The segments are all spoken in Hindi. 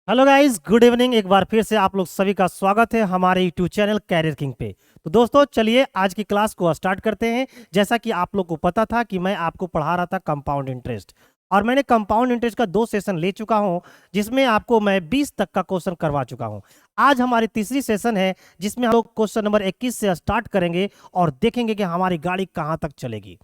Hello guys, good evening. एक बार फिर से आप लोग सभी का स्वागत है हमारे यूट्यूब चैनल कैरियर किंग पे। तो दोस्तों चलिए आज की क्लास को स्टार्ट करते हैं। जैसा कि आप लोग को पता था कि मैं आपको पढ़ा रहा था कंपाउंड इंटरेस्ट, और मैंने कंपाउंड इंटरेस्ट का 2 सेशन ले चुका हूं, जिसमें आपको मैं 20 तक का क्वेश्चन करवा चुका हूं। आज हमारी तीसरी सेशन है, जिसमें हम लोग क्वेश्चन नंबर 21 से स्टार्ट करेंगे और देखेंगे कि हमारी गाड़ी कहाँ तक चलेगी।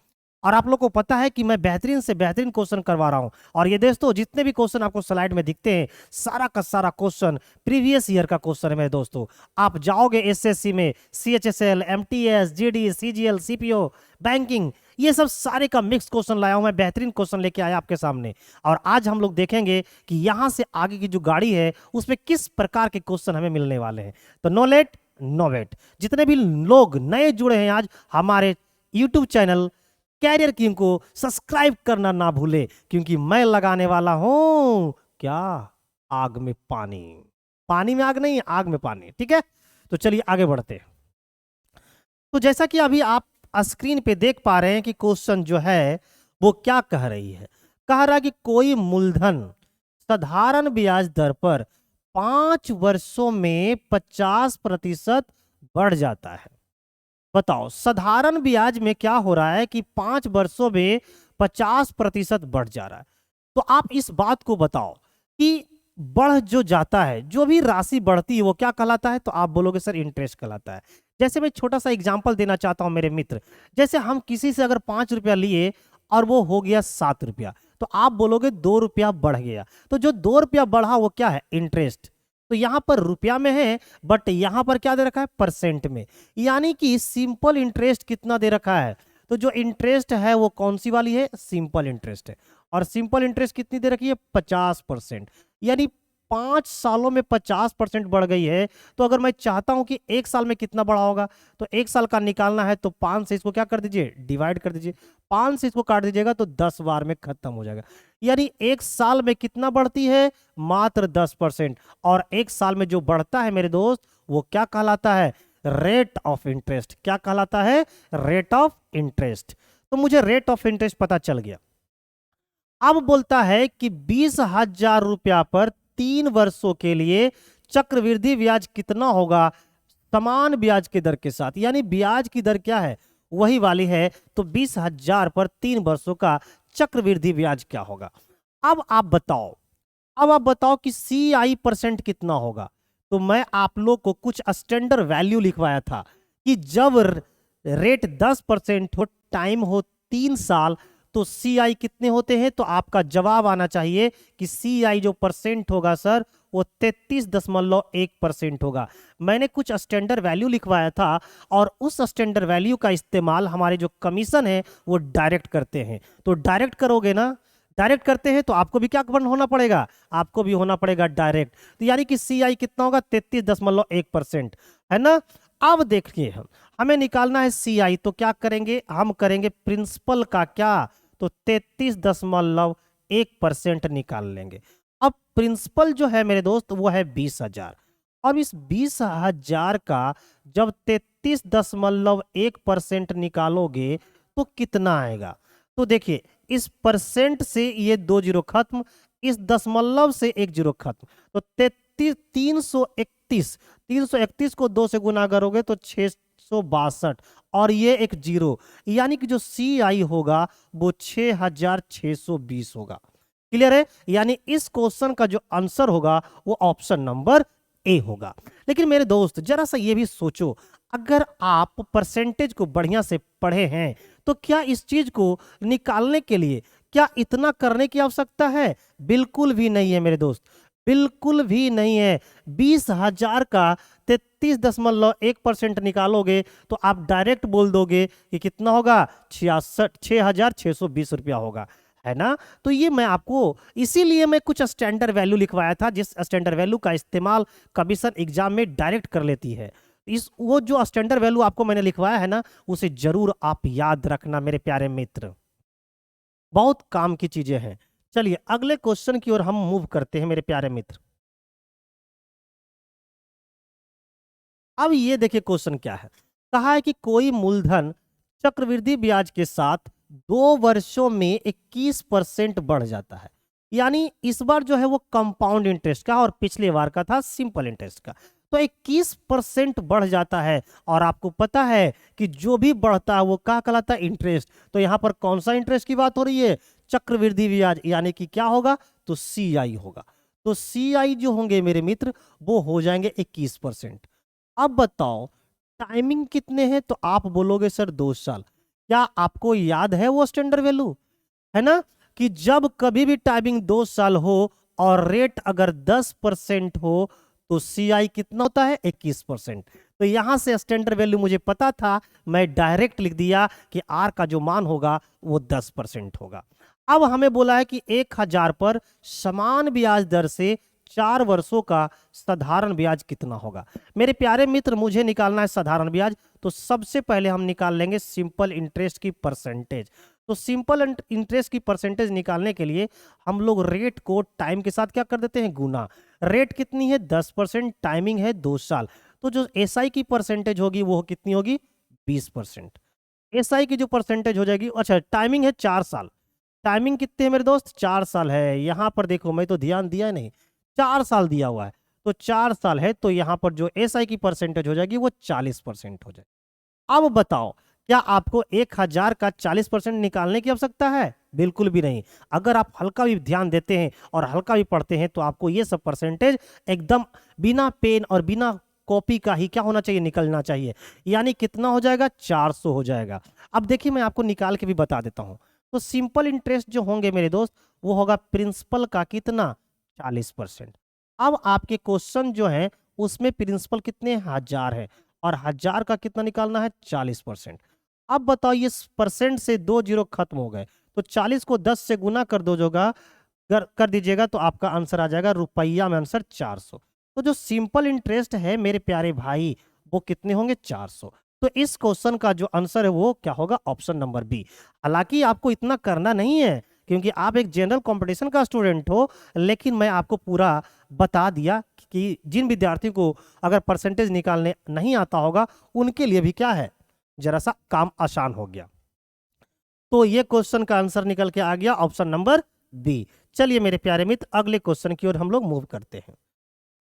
और आप लोग को पता है कि मैं बेहतरीन से बेहतरीन क्वेश्चन करवा रहा हूं। और ये दोस्तों जितने भी क्वेश्चन आपको स्लाइड में दिखते हैं, सारा का सारा क्वेश्चन प्रीवियस ईयर का क्वेश्चन है मेरे दोस्तों। आप जाओगे एसएससी में, CHSL, MTS, GD, CGL, CPO, banking, ये सब सारे का मिक्स क्वेश्चन लाया हूं मैं, बेहतरीन क्वेश्चन लेके आया आपके सामने। और आज हम लोग देखेंगे कि यहां से आगे की जो गाड़ी है उसमें किस प्रकार के क्वेश्चन हमें मिलने वाले हैं। तो नो लेट नो वेट, जितने भी लोग नए जुड़े हैं आज हमारे यूट्यूब चैनल कैरियर किंग को सब्सक्राइब करना ना भूले, क्योंकि मैं लगाने वाला हूं क्या, आग में पानी। पानी में आग नहीं, आग में पानी। ठीक है, तो चलिए आगे बढ़ते हैं। तो जैसा कि अभी आप स्क्रीन पे देख पा रहे हैं कि क्वेश्चन जो है वो क्या कह रही है। कह रहा है कि कोई मूलधन साधारण ब्याज दर पर 5 वर्षों में 50% बढ़ जाता है। बताओ साधारण ब्याज में क्या हो रहा है कि 5 वर्षों में 50% बढ़ जा रहा है। तो आप इस बात को बताओ कि बढ़ जो जाता है, जो भी राशि बढ़ती है वो क्या कहलाता है। तो आप बोलोगे सर इंटरेस्ट कहलाता है। जैसे मैं छोटा सा एग्जांपल देना चाहता हूं मेरे मित्र। जैसे हम किसी से अगर 5 रुपया लिए और वो हो गया 7 रुपया, तो आप बोलोगे 2 रुपया बढ़ गया। तो जो 2 रुपया बढ़ा वो क्या है, इंटरेस्ट। तो यहां पर रुपया में है, बट यहां पर क्या दे रखा है, परसेंट में। यानी कि सिंपल इंटरेस्ट कितना दे रखा है। तो जो इंटरेस्ट है वो कौन सी वाली है, सिंपल इंटरेस्ट है। और सिंपल इंटरेस्ट कितनी दे रखी है, 50%। यानी 5 सालों में 50% बढ़ गई है। तो अगर मैं चाहता हूं कि 1 साल में कितना बढ़ा होगा, तो 1 साल का निकालना है तो 5 से इसको क्या कर दीजिए, डिवाइड कर दीजिए। 5 से इसको काट दीजिएगा तो 10 बार में खत्म हो जाएगा। यानी 1 साल में कितना बढ़ती है, मात्र 10%। और 1 साल में जो बढ़ता है मेरे दोस्त, वो क्या कहलाता है, रेट ऑफ इंटरेस्ट। क्या कहलाता है, रेट ऑफ इंटरेस्ट। तो मुझे रेट ऑफ इंटरेस्ट पता चल गया। अब बोलता है कि 20,000 रुपया पर 3 वर्षों के लिए चक्रवृद्धि ब्याज कितना होगा समान ब्याज की दर के साथ। यानी ब्याज की दर क्या है, वही वाली है। तो 20,000 पर 3 वर्षों का चक्रवृद्धि ब्याज क्या होगा। अब आप बताओ कि CI परसेंट कितना होगा। तो मैं आप लोग को कुछ स्टैंडर्ड वैल्यू लिखवाया था कि जब रेट 10% हो, टाइम हो 3 साल, तो CI कितने होते हैं। तो आपका जवाब आना चाहिए कि CI जो परसेंट होगा सर, वो 33.1% होगा। मैंने कुछ स्टैंडर्ड वैल्यू लिखवाया था, और उस स्टैंडर्ड वैल्यू का इस्तेमाल हमारे जो कमीशन है वो डायरेक्ट करते हैं। तो डायरेक्ट करोगे ना, डायरेक्ट करते हैं तो आपको भी क्या होना पड़ेगा, आपको भी होना पड़ेगा डायरेक्ट। तो यानी कि CI कितना होगा, 33.1%, है ना। अब देखिए हमें निकालना है CI, तो क्या करेंगे, हम करेंगे प्रिंसिपल का क्या, तो 33.1% निकाल लेंगे। अब प्रिंसिपल जो है मेरे दोस्त वो है 20,000। अब इस 20,000 का जब 33.1% निकालोगे तो कितना आएगा। तो देखिए इस परसेंट से ये 2 जीरो खत्म, इस दशमलव से 1 जीरो खत्म। तो 331 को 2 से गुना करोगे तो 662, और ये एक जीरो। यानी कि जो CI होगा वो 6,620 होगा। क्लियर है। यानी इस क्वेश्चन का जो आंसर होगा वो ऑप्शन नंबर ए होगा। लेकिन मेरे दोस्त जरा सा ये भी सोचो, अगर आप परसेंटेज को बढ़िया से पढ़े हैं तो क्या इस चीज को निकालने के लिए क्या इतना करने की आवश्यकता है, बिल्कुल भी नहीं है मेरे दोस्त, बिल्कुल भी नहीं है। 20,000 का 33.1% निकालोगे तो आप डायरेक्ट बोल दोगे कि कितना होगा, 6,620 रुपया है ना। तो ये मैं आपको इसीलिए मैं कुछ स्टैंडर्ड वैल्यू लिखवाया था, जिस स्टैंडर्ड वैल्यू का इस्तेमाल कमीशन एग्जाम में डायरेक्ट कर लेती है। इस वो जो स्टैंडर्ड वैल्यू आपको मैंने लिखवाया है ना, उसे जरूर आप याद रखना मेरे प्यारे मित्र, बहुत काम की चीजें हैं। चलिए अगले क्वेश्चन की ओर हम मूव करते हैं मेरे प्यारे मित्र। अब ये देखिए क्वेश्चन क्या है। कहा है कि कोई मूलधन चक्रवृद्धि ब्याज के साथ 2 वर्षों में 21% बढ़ जाता है। यानी इस बार जो है वो कंपाउंड इंटरेस्ट का और पिछले बार का था सिंपल इंटरेस्ट का। तो 21% बढ़ जाता है। और आपको पता है कि जो भी बढ़ता है वो क्या कहलाता है? इंटरेस्ट। तो यहां पर कौन सा इंटरेस्ट की बात हो रही है? चक्रवृद्धि ब्याज, यानी कि क्या होगा? तो CI होगा। तो CI जो होंगे मेरे मित्र वो हो जाएंगे 21%। अब बताओ टाइमिंग कितने हैं? तो आप बोलोगे सर 2 साल। क्या आपको याद है वो स्टैंडर्ड वैल्यू? है ना कि जब कभी भी टाइमिंग 2 साल हो और रेट अगर 10% हो तो CI कितना होता है? 21%। तो यहां से स्टैंडर्ड वैल्यू मुझे पता था, मैं डायरेक्ट लिख दिया कि R का जो मान होगा वो 10% होगा। अब हमें बोला है कि 1000 पर समान ब्याज दर से 4 वर्षों का साधारण ब्याज कितना होगा। मेरे प्यारे मित्र मुझे निकालना है साधारण ब्याज। तो सबसे पहले हम निकाल लेंगे सिंपल इंटरेस्ट की परसेंटेज। तो सिंपल इंटरेस्ट की परसेंटेज निकालने के लिए हम लोग रेट को टाइम के साथ क्या कर देते हैं? गुना। रेट कितनी है? 10%, टाइमिंग है 2 साल। तो जो SI की परसेंटेज होगी वो कितनी होगी? 20%। SI की जो परसेंटेज हो जाएगी, अच्छा टाइमिंग है 4 साल। टाइमिंग कितने है मेरे दोस्त? 4 साल है। यहां पर देखो मैं तो ध्यान दिया नहीं, 4 साल दिया हुआ है। तो 4 साल है तो यहां पर जो SI की परसेंटेज हो जाएगी वो 40% हो जाएगी। अब बताओ क्या आपको 1000 का 40% निकालने की आवश्यकता है? बिल्कुल भी नहीं। अगर आप हल्का भी ध्यान देते हैं और हल्का भी पढ़ते हैं तो आपको ये सब परसेंटेज एकदम बिना पेन और बिना कॉपी का ही क्या होना चाहिए? निकलना चाहिए। यानी कितना हो जाएगा? 400 हो जाएगा। अब देखिए मैं आपको निकाल के भी बता देता हूं। तो सिंपल इंटरेस्ट जो होंगे मेरे दोस्त वो होगा प्रिंसिपल का कितना? 40%। अब आपके क्वेश्चन जो है उसमें प्रिंसिपल कितने? 1000 है और 1000 का कितना निकालना है? 40%। अब बताओ ये परसेंट से 2 जीरो खत्म हो गए तो 40 को 10 से गुना कर दो जोगा कर दीजिएगा तो आपका आंसर आ जाएगा रुपया में आंसर 400। तो जो सिंपल इंटरेस्ट है मेरे प्यारे भाई वो कितने होंगे? 400। तो इस क्वेश्चन का जो आंसर है वो क्या होगा? Option number B. हालांकि आपको इतना करना नहीं है क्योंकि आप एक जनरल कंपटीशन का स्टूडेंट हो, लेकिन मैं आपको पूरा बता दिया कि जिन विद्यार्थियों को अगर परसेंटेज निकालने नहीं आता होगा उनके लिए भी क्या है, जरा सा काम आसान हो गया। तो ये क्वेश्चन का आंसर निकल के आ गया ऑप्शन नंबर बी। चलिए मेरे प्यारे मित्र अगले क्वेश्चन की ओर हम लोग मूव करते हैं।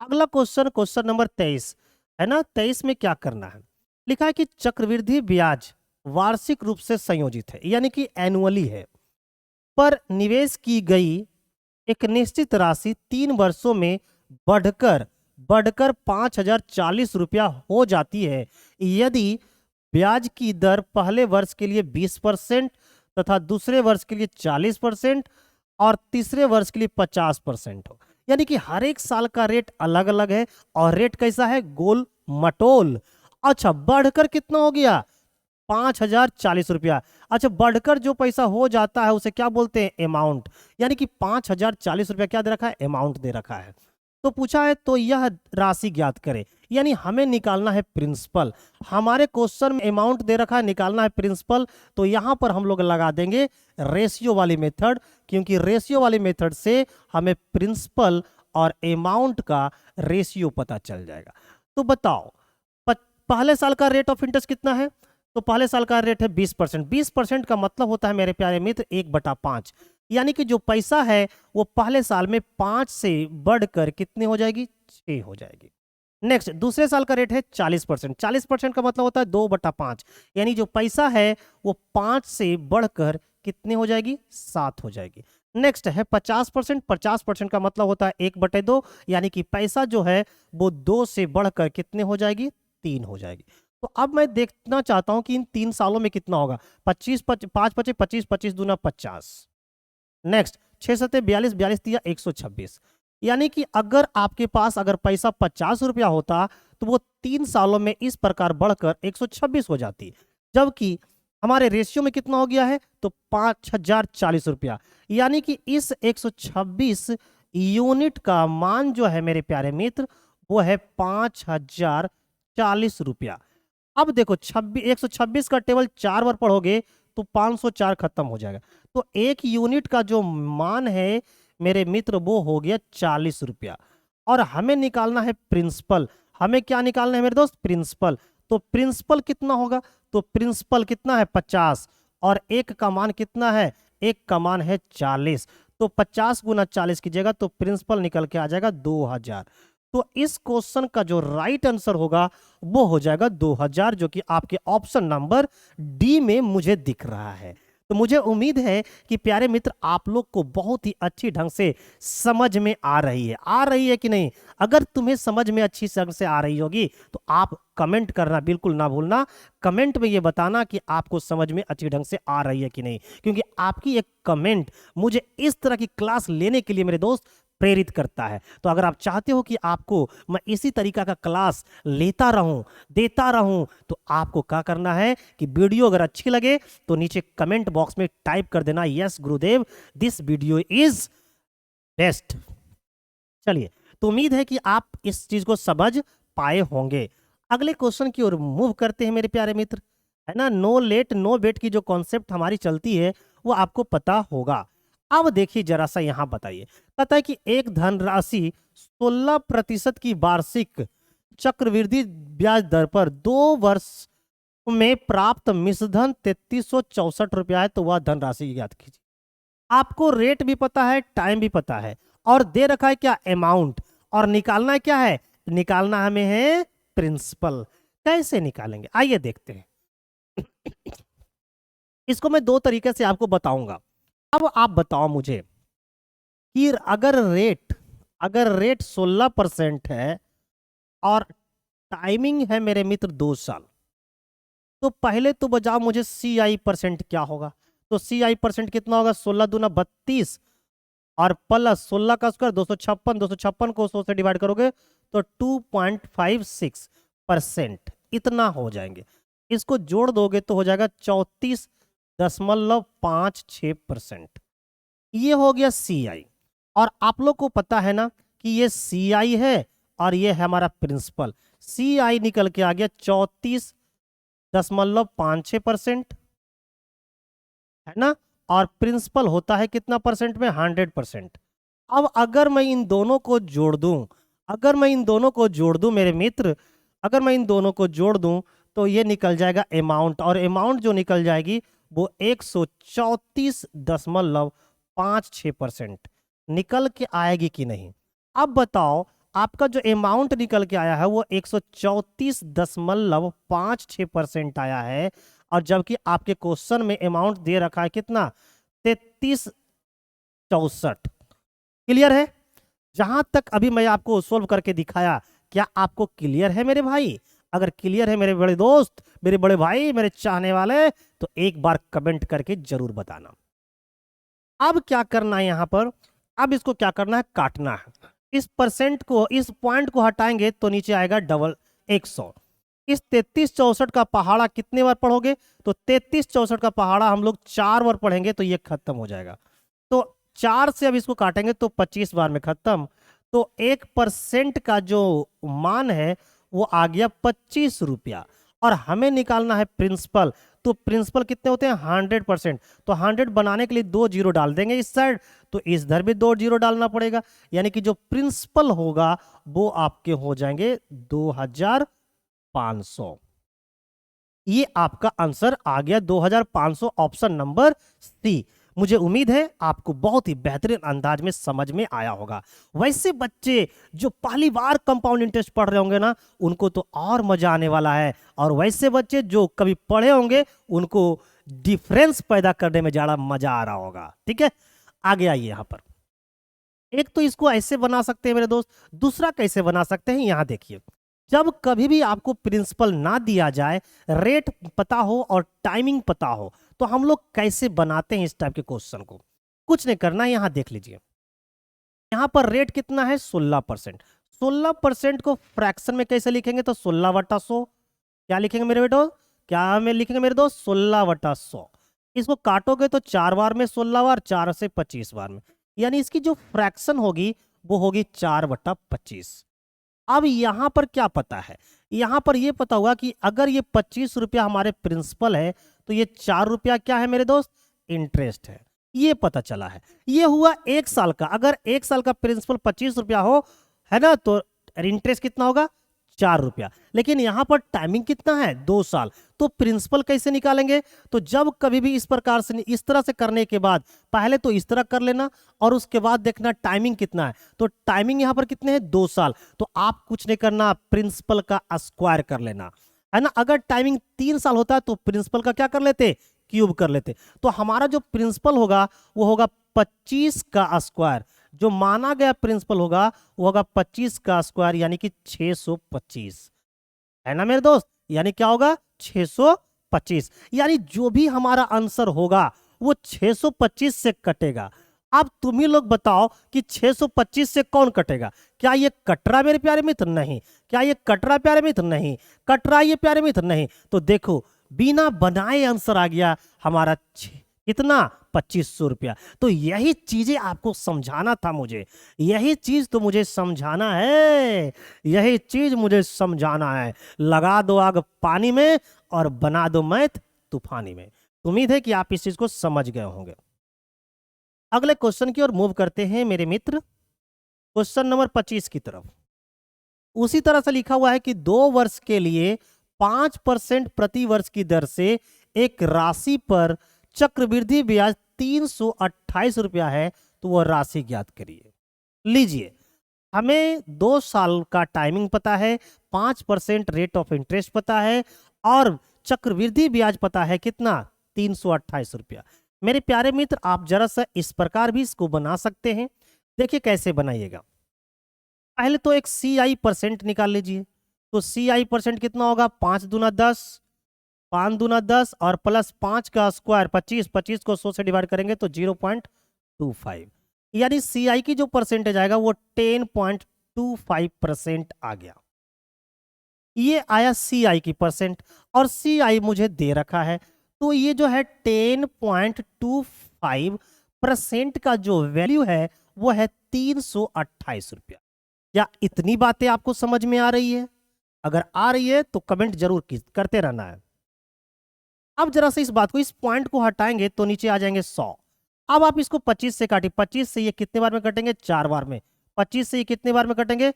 अगला क्वेश्चन क्वेश्चन नंबर 23 है ना। 23 में क्या करना है? लिखा है कि चक्रवृद्धि ब्याज वार्षिक रूप से संयोजित है, यानी कि एनुअली है, पर निवेश की गई एक निश्चित राशि 3 वर्षों में बढ़कर बढ़कर 5040 रुपया हो जाती है यदि ब्याज की दर पहले वर्ष के लिए 20% तथा दूसरे वर्ष के लिए 40% और तीसरे वर्ष के लिए 50% हो। यानी कि हर एक साल का रेट अलग अलग है और रेट कैसा है? गोल मटोल। अच्छा बढ़कर कितना हो गया? 5040 रुपया। अच्छा बढ़कर जो पैसा हो जाता है उसे क्या बोलते हैं? अमाउंट। यानी कि 5040 रुपया क्या दे रखा है? अमाउंट दे रखा है। तो पूछा है तो यह राशि ज्ञात करे, यानी हमें निकालना है प्रिंसिपल। हमारे क्वेश्चन में अमाउंट दे रखा है, निकालना है प्रिंसिपल। तो यहां पर हम लोग लगा देंगे रेशियो वाली मेथड, क्योंकि रेशियो वाली मेथड से हमें प्रिंसिपल और अमाउंट का रेशियो पता चल जाएगा। तो बताओ पहले साल का रेट ऑफ इंटरेस्ट कितना है? तो पहले साल का रेट है 20%। 20% का मतलब होता है मेरे प्यारे मित्र 1/5। यानी कि जो पैसा है वो पहले साल में 5 से बढ़कर कितने हो जाएगी? 6 हो जाएगी। नेक्स्ट दूसरे साल का रेट है 40%। 40% का मतलब होता है 2/5। यानी जो पैसा है वो 5 से बढ़कर कितने हो जाएगी? 7 हो जाएगी। नेक्स्ट है 50%। 50% का मतलब होता है 1/2। यानी कि पैसा जो है वो 2 से बढ़कर कितने हो जाएगी? 3 हो जाएगी। तो अब मैं देखना चाहता हूं कि इन 3 सालों में कितना होगा। 25 5 25 25 25 दूना 50। नेक्स्ट 6 सत्ते 42 42 तिया 126। यानी कि अगर आपके पास अगर पैसा 50 रुपया होता तो वो 3 सालों में इस प्रकार बढ़कर 126 हो जाती, जबकि हमारे रेशियो में कितना हो गया है? तो 5040 रुपया। यानी कि इस 126 यूनिट का मान जो है मेरे प्यारे मित्र वो है 5040 रुपया। अब देखो 126 का टेबल 4 बार पढ़ोगे तो 504 खत्म हो जाएगा। तो एक यूनिट का जो मान है मेरे मित्र वो हो गया 40 रुपया। और हमें निकालना है प्रिंसिपल। हमें क्या निकालना है मेरे दोस्त? प्रिंसिपल। तो प्रिंसिपल कितना होगा? तो प्रिंसिपल कितना है? 50 और एक का मान कितना है? एक का मान है 40। तो 50 गुना 40 कीजिएगा तो प्रिंसिपल निकल के आ जाएगा 2000। तो इस क्वेश्चन का जो राइट आंसर होगा वो हो जाएगा 2000, जो कि आपके ऑप्शन नंबर डी में मुझे दिख रहा है। तो मुझे उम्मीद है कि प्यारे मित्र आप लोग को बहुत ही अच्छी ढंग से समझ में आ रही है कि नहीं। अगर तुम्हें समझ में अच्छी ढंग से आ रही होगी तो आप कमेंट करना बिल्कुल ना भूलना। कमेंट में ये बताना कि आपको समझ में अच्छी ढंग से आ रही है कि नहीं, क्योंकि आपकी एक कमेंट मुझे इस तरह की क्लास लेने के लिए मेरे दोस्त प्रेरित करता है। तो अगर आप चाहते हो कि आपको मैं इसी तरीका का क्लास लेता रहूं, देता रहूं, तो आपको क्या करना है कि वीडियो अगर अच्छी लगे तो नीचे कमेंट बॉक्स में टाइप कर देना, yes Gurudev this video is best. चलिए, तो उम्मीद है कि आप इस चीज को समझ पाए होंगे। अगले क्वेश्चन की ओर मूव करते हैं मेरे प्यारे मित्र, है ना। नो लेट नो बेट की जो कॉन्सेप्ट हमारी चलती है वो आपको पता होगा। अब देखिए जरा सा यहां बताइए, कहता है कि एक धनराशि 16% की वार्षिक चक्रवृद्धि ब्याज दर पर 2 वर्ष में प्राप्त मिश्रधन 3364 रुपया है, तो वह धनराशि ज्ञात कीजिए। आपको रेट भी पता है, टाइम भी पता है, और दे रखा है क्या, अमाउंट, और निकालना है क्या है, निकालना हमें है प्रिंसिपल। कैसे निकालेंगे आइए देखते हैं। इसको मैं दो तरीके से आपको बताऊंगा। अब आप बताओ मुझे कि अगर रेट 16% है और टाइमिंग है मेरे मित्र 2 साल, तो पहले तो बजाओ मुझे CI परसेंट क्या होगा। तो CI परसेंट कितना होगा, 16 दूना 32 और प्लस 16 का स्क्वायर 256, 256 को 100 से डिवाइड करोगे तो 2.56% इतना हो जाएंगे। इसको जोड़ दोगे तो हो जाएगा 34.56%। ये हो गया CI। और आप लोग को पता है ना कि ये CI है और ये है हमारा प्रिंसिपल। CI निकल के आ गया 34.56%, है ना, और प्रिंसिपल होता है कितना परसेंट में, 100%। अब अगर मैं इन दोनों को जोड़ दूं मेरे मित्र, अगर मैं इन दोनों को जोड़ दूं तो ये निकल जाएगा अमाउंट, और अमाउंट जो निकल जाएगी वो 134.56% निकल के आएगी कि नहीं। अब बताओ आपका जो अमाउंट निकल के आया है वो 134.56% आया है, और जबकि आपके क्वेश्चन में अमाउंट दे रखा है कितना, 3364। क्लियर है? जहां तक अभी मैं आपको सोल्व करके दिखाया, क्या आपको क्लियर है मेरे भाई? अगर क्लियर है मेरे बड़े दोस्त, मेरे बड़े भाई, मेरे चाहने वाले, तो एक बार कमेंट करके जरूर बताना। अब क्या करना है यहां पर, अब इसको क्या करना है, काटना है। इस परसेंट को, इस पॉइंट को हटाएंगे तो नीचे आएगा 100। इस 3364 का पहाड़ा कितने बार पढ़ोगे, तो 3364 का पहाड़ा हम लोग 4 बार पढ़ेंगे तो ये खत्म हो जाएगा। तो 4 से अब इसको काटेंगे तो 25 बार में खत्म। तो 1% का जो मान है वो आ गया 25 रुपया, और हमें निकालना है प्रिंसिपल। तो प्रिंसिपल कितने होते हैं, 100%। तो 100 बनाने के लिए 2 जीरो डाल देंगे इस साइड, तो इस इधर भी 2 जीरो डालना पड़ेगा, यानी कि जो प्रिंसिपल होगा वो आपके हो जाएंगे 2500। ये आपका आंसर आ गया 2500, ऑप्शन नंबर सी। मुझे उम्मीद है आपको बहुत ही बेहतरीन अंदाज में समझ में आया होगा। वैसे बच्चे जो पहली बार कंपाउंड इंटरेस्ट पढ़ रहे होंगे ना, उनको तो और मजा आने वाला है, और वैसे बच्चे जो कभी पढ़े होंगे उनको डिफरेंस पैदा करने में ज्यादा मजा आ रहा होगा। ठीक है, आगे आइए। यहां पर एक तो इसको ऐसे बना सकते हैं मेरे दोस्त, दूसरा कैसे बना सकते हैं, यहां देखिए। जब कभी भी आपको प्रिंसिपल ना दिया जाए, रेट पता हो और टाइमिंग पता हो, तो हम लोग कैसे बनाते हैं इस टाइप के क्वेश्चन को। कुछ नहीं करना है, यहां देख लीजिए। यहां पर रेट कितना है, 16%। 16% को फ्रैक्शन में कैसे लिखेंगे, तो 16/100। क्या लिखेंगे मेरे बेटो, क्या में लिखेंगे मेरे दोस्त, 16/100। इसको काटोगे तो 4 बार में 16 बार, 4 से 25 बार में, यानी इसकी जो फ्रैक्शन होगी वो होगी 4/25। अब यहां पर क्या पता है, यहां पर ये पता हुआ कि अगर ये 25 रुपया हमारे प्रिंसिपल है तो ये 4 रुपया क्या है मेरे दोस्त, इंटरेस्ट है। ये पता चला है। ये हुआ 1 साल का। अगर 1 साल का प्रिंसिपल 25 रुपया हो, है ना, तो इंटरेस्ट कितना होगा, ₹4। लेकिन यहां पर टाइमिंग कितना है, 2 साल। तो प्रिंसिपल कैसे निकालेंगे, तो जब कभी भी इस प्रकार से इस तरह से करने के बाद पहले तो इस तरह कर लेना और उसके बाद देखना टाइमिंग कितना है। तो टाइमिंग यहां पर कितने हैं, 2 साल। तो आप कुछ नहीं करना, प्रिंसिपल का स्क्वायर कर लेना, है ना। अगर टाइमिंग 3 साल होता है तो प्रिंसिपल का क्या कर लेते, क्यूब कर लेते। तो हमारा जो प्रिंसिपल होगा वो होगा 25 का स्क्वायर। जो माना गया प्रिंसिपल होगा वो होगा 25 का स्क्वायर, यानी कि 625, है ना मेरे दोस्त। यानी क्या होगा, 625। यानी जो भी हमारा आंसर होगा वो 625 से कटेगा। अब तुम ही लोग बताओ कि 625 से कौन कटेगा। क्या ये कट रहा मेरे प्यारे मित्र, नहीं। क्या ये कट रहा प्यारे मित्र, नहीं। कट रहा ये प्यारे मित्र, नहीं। तो देखो बिना बनाए आंसर आ गया हमारा कितना, 2500 रुपया। तो यही चीजें आपको समझाना था मुझे, यही चीज तो मुझे समझाना है, यही चीज मुझे समझाना है। लगा दो आग पानी में और बना दो मैथ तूफानी में। उम्मीद है कि आप इस चीज को समझ गए होंगे। अगले क्वेश्चन की ओर मूव करते हैं मेरे मित्र, क्वेश्चन नंबर 25 की तरफ। उसी तरह से लिखा हुआ है कि 2 वर्ष के लिए 5% प्रति वर्ष की दर से एक राशि पर चक्रवृद्धि ब्याज 328 रुपया है, तो वह राशि ज्ञात करिए। लीजिए, हमें 2 साल का टाइमिंग पता है, 5% रेट ऑफ इंटरेस्ट पता है और चक्रवृद्धि ब्याज पता है कितना, 328 रुपया। मेरे प्यारे मित्र, आप जरा सा इस प्रकार भी इसको बना सकते हैं। देखिए कैसे बनाइएगा। पहले तो एक CI परसेंट निकाल लीजिए। तो CI परसेंट कितना होगा, 5 दूना 10, 5 दूना 10 और प्लस 5 का स्क्वायर 25, 25 को 100 से डिवाइड करेंगे तो 0.25, यानी CI की जो परसेंटेज आएगा वो 10.25% आ गया। ये आया CI की परसेंट और CI मुझे दे रखा है। तो ये जो है 10.25% का जो वैल्यू है वो है 328 रुपया। क्या इतनी बातें आपको समझ में आ रही है? अगर आ रही है तो कमेंट जरूर करते रहना है। अब जरा से इस बात को, इस पॉइंट को हटाएंगे तो नीचे आ जाएंगे 100। अब आप इसको 25 से काटिए। 25 से ये कितने बार में कटेंगे, 4 बार में। 25 से ये कितने बार में कटेंगे,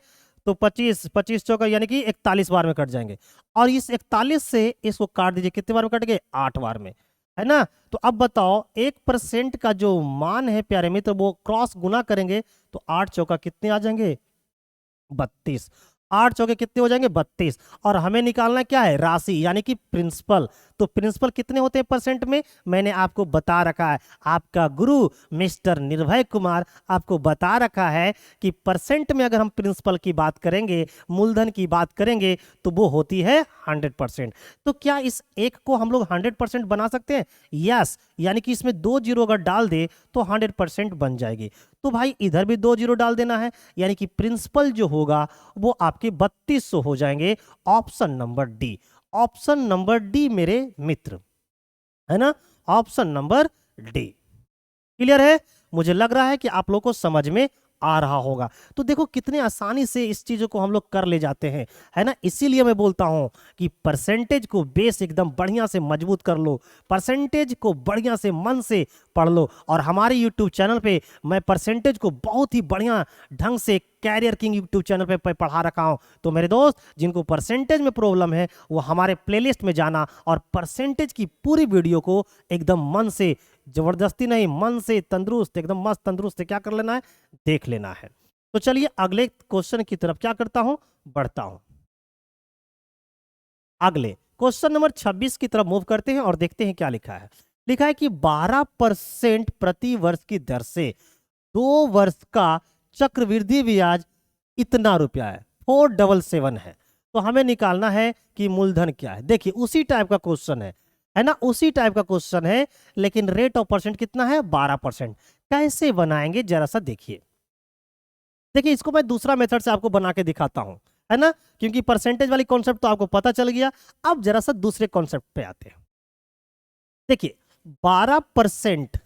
तो 25, 25 चौका यानी कि 41 बार में कट जाएंगे। और इस 41 से इसको काट दीजिए, कितने बार में कटेंगे, 8 बार में, है ना। तो अब बताओ 1% का जो मान है प्यारे मित्र, वो क्रॉस गुना करेंगे तो 8 चौका कितने आ जाएंगे, 32। 8 चौके कितने हो जाएंगे, 32। और हमें निकालना क्या है, राशि यानी कि प्रिंसिपल। तो प्रिंसिपल कितने होते हैं परसेंट में, मैंने आपको बता रखा है। आपका गुरु मिस्टर निर्भय कुमार आपको बता रखा है कि परसेंट में अगर हम प्रिंसिपल की बात करेंगे, मूलधन की बात करेंगे, तो वो होती है 100%। तो क्या इस एक को हम लोग 100% बना सकते हैं, यस। यानी कि इसमें 2 जीरो अगर डाल दे तो 100% बन जाएगी। तो भाई इधर भी 2 जीरो डाल देना है, यानी कि प्रिंसिपल जो होगा वो आपके 3200 हो जाएंगे। Option number D, option number D मेरे मित्र, है ना। ऑप्शन नंबर डी क्लियर है। मुझे लग रहा है कि आप लोगों को समझ में आ रहा होगा। तो देखो कितने आसानी से इस चीजों को हम लोग कर ले जाते हैं, है ना। इसीलिए मैं बोलता हूं कि परसेंटेज को बेस एकदम बढ़िया से मजबूत कर लो, परसेंटेज को बढ़िया से मन से पढ़ लो। और हमारे यूट्यूब चैनल पे मैं परसेंटेज को बहुत ही बढ़िया ढंग से कैरियर किंग यूट्यूब चैनल पे पढ़ा रखा हूं। तो मेरे दोस्त जिनको परसेंटेज में प्रॉब्लम है वो हमारे प्लेलिस्ट में जाना और परसेंटेज की पूरी वीडियो को एकदम मन से, जबरदस्ती नहीं, मन से तंदुरुस्त, एकदम मस्त तंदुरुस्त से क्या कर लेना है, देख लेना है। तो चलिए अगले क्वेश्चन की तरफ क्या करता हूं, बढ़ता हूं। अगले क्वेश्चन नंबर 26 की तरफ मूव करते हैं और देखते हैं क्या लिखा है। लिखा है कि 12% प्रति वर्ष की दर से 2 वर्ष का चक्रवृद्धि ब्याज इतना रुपया है, 477 है। तो हमें निकालना है कि मूलधन क्या है। देखिए उसी टाइप का क्वेश्चन है ना, उसी टाइप का क्वेश्चन है, लेकिन रेट ऑफ परसेंट कितना है, 12%। कैसे बनाएंगे जरा सा देखिए। देखिए इसको मैं दूसरा मेथड से आपको बना के दिखाता हूं, है ना, क्योंकि परसेंटेज वाली कॉन्सेप्ट तो आपको पता चल गया। अब जरा सा दूसरे कॉन्सेप्ट पे आते हैं। देखिए 12%,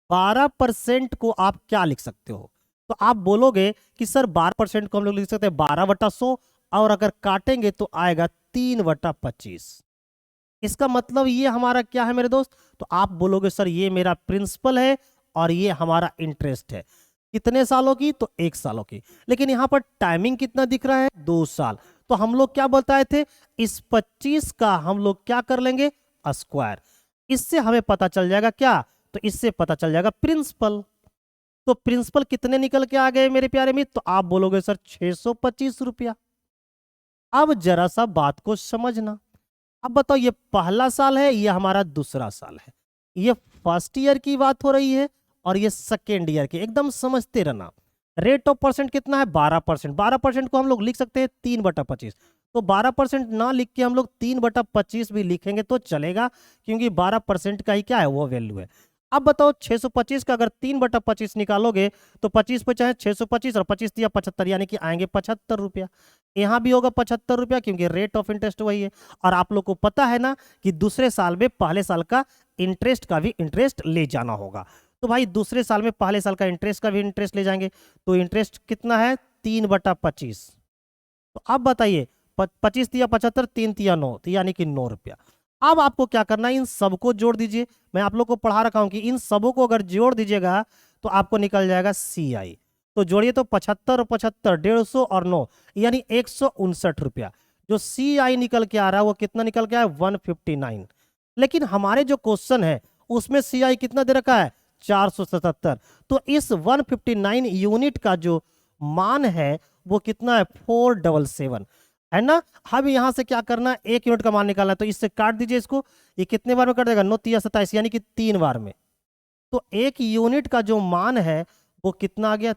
12% को आप क्या लिख सकते हो, तो आप बोलोगे कि सर 12% को हम लोग लिख सकते हैं 12/100, और अगर काटेंगे तो आएगा 3/25। इसका मतलब ये हमारा क्या है मेरे दोस्त, तो आप बोलोगे सर ये मेरा प्रिंसिपल है और ये हमारा इंटरेस्ट है। कितने सालों की? तो 1 सालों की। लेकिन यहाँ पर टाइमिंग कितना दिख रहा है? 2 साल। तो हम लोग क्या बताए थे, इस 25 का हम लोग क्या कर लेंगे? स्क्वायर। इससे हमें पता चल जाएगा क्या? तो इससे पता चल जाएगा प्रिंसिपल। तो प्रिंसिपल कितने निकल के आ गए मेरे प्यारे मित्र? तो आप बोलोगे सर 625 रुपया। अब जरा सा बात को समझना। अब बताओ, ये पहला साल है, ये हमारा दूसरा साल है, ये फर्स्ट ईयर की बात हो रही है और ये सेकेंड ईयर की। एकदम समझते रहना। रेट ऑफ परसेंट कितना है? 12%। 12% को हम लोग लिख सकते हैं 3/25। तो 12% ना लिख के हम लोग 3/25 भी लिखेंगे तो चलेगा, क्योंकि 12% का ही क्या है? वो वैल्यू है। अब बताओ 625 का अगर 3/25 निकालोगे तो 25 पे चाहे 625 और 25 दिया 75, यानी कि आएंगे 75 रुपया। यहाँ भी होगा 75 रुपया, क्योंकि रेट ऑफ इंटरेस्ट वही है। और आप लोग को पता है ना कि दूसरे साल में पहले साल का इंटरेस्ट का भी इंटरेस्ट ले जाना होगा। तो भाई दूसरे साल में पहले साल का इंटरेस्ट का भी इंटरेस्ट ले जाएंगे। तो इंटरेस्ट कितना है? 3/25। तो अब बताइए, 25 दिया 75, 3 दिया 9, तो यानी कि 9 रुपया। अब आपको क्या करना है? इन सबको जोड़ दीजिए। मैं आप लोग को पढ़ा रखा हूं कि इन सबों को अगर जोड़ दीजिएगा तो आपको निकल जाएगा CI। तो जोड़िए तो 75 और 75, 150 और 9, यानी 159 रुपया। जो CI निकल के आ रहा है वो कितना निकल के आया? 159। लेकिन हमारे जो क्वेश्चन है उसमें CI कितना दे रखा है? 477। तो इस 159 यूनिट का जो मान है वो कितना है? 477 है ना। अब यहां से क्या करना है? 1 यूनिट का मान निकालना है। तो इससे काट दीजिए इसको। ये कितने बार में कट जाएगा? 9 3 27, यानी कि 3 बार में। तो 1 यूनिट का जो मान है वो कितना आ गया?